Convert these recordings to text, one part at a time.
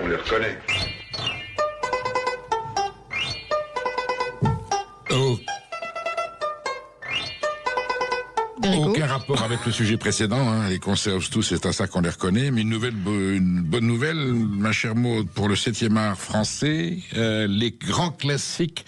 les reconnaît. Oh. Perico. Aucun rapport avec le sujet précédent, hein. Les conserves tous, c'est à ça qu'on les reconnaît. Mais une bonne nouvelle, ma chère Maud, pour le 7e art français, les grands classiques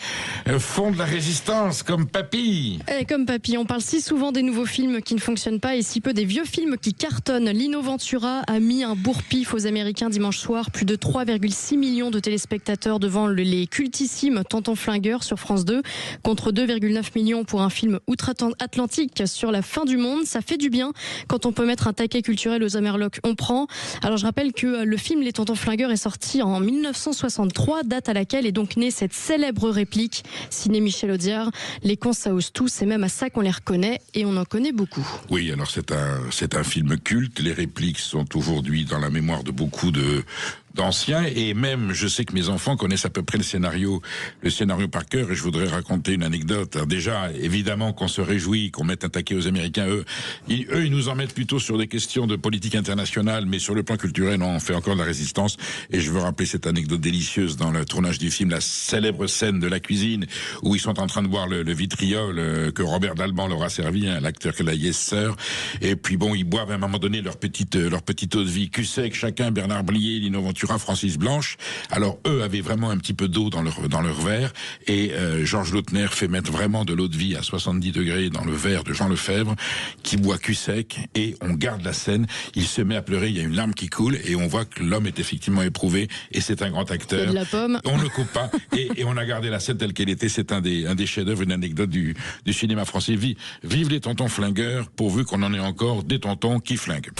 font de la résistance, comme Papy. Comme Papy, on parle si souvent des nouveaux films qui ne fonctionnent pas et si peu des vieux films qui cartonnent. Lino Ventura a mis un bourre-pif aux Américains dimanche soir. Plus de 3,6 millions de téléspectateurs devant les cultissimes Tonton Flingueur sur France 2, contre 2,9 millions pour un film outre-Atlantique sur la fin du monde. Ça fait du bien quand on peut mettre un taquet culturel aux Amerlocs. On prend. Alors je rappelle que le film Les Tontons Flingueurs est sorti en 1963, date à laquelle est donc née cette célèbre réplique signé Michel Audiard. Les cons ça ose tout, c'est même à ça qu'on les reconnaît et on en connaît beaucoup. Oui, alors c'est un film culte. Les répliques sont aujourd'hui dans la mémoire de beaucoup d'anciens, et même je sais que mes enfants connaissent à peu près le scénario par cœur, et je voudrais raconter une anecdote. Alors déjà, évidemment qu'on se réjouit qu'on mette un taquet aux Américains. Ils nous en mettent plutôt sur des questions de politique internationale, mais sur le plan culturel, on fait encore de la résistance. Et je veux rappeler cette anecdote délicieuse dans le tournage du film, la célèbre scène de la cuisine où ils sont en train de boire le vitriol que Robert Dalban leur a servi, hein, l'acteur que la Yes Sir. Et puis bon, ils boivent à un moment donné leur petite eau de vie, cul sec chacun, Bernard Blier, Lino Ventura, Francis Blanche. Alors eux avaient vraiment un petit peu d'eau dans leur verre, et Georges Lautner fait mettre vraiment de l'eau de vie à 70 degrés dans le verre de Jean Lefebvre, qui boit cul sec, et on garde la scène. Il se met à pleurer, il y a une larme qui coule, et on voit que l'homme est effectivement éprouvé, et c'est un grand acteur. Il y a de la pomme. On ne coupe pas, et on a gardé la scène telle qu'elle était. C'est un des chefs-d'œuvre, une anecdote du cinéma français. Vive les tontons flingueurs, pourvu qu'on en ait encore des tontons qui flinguent.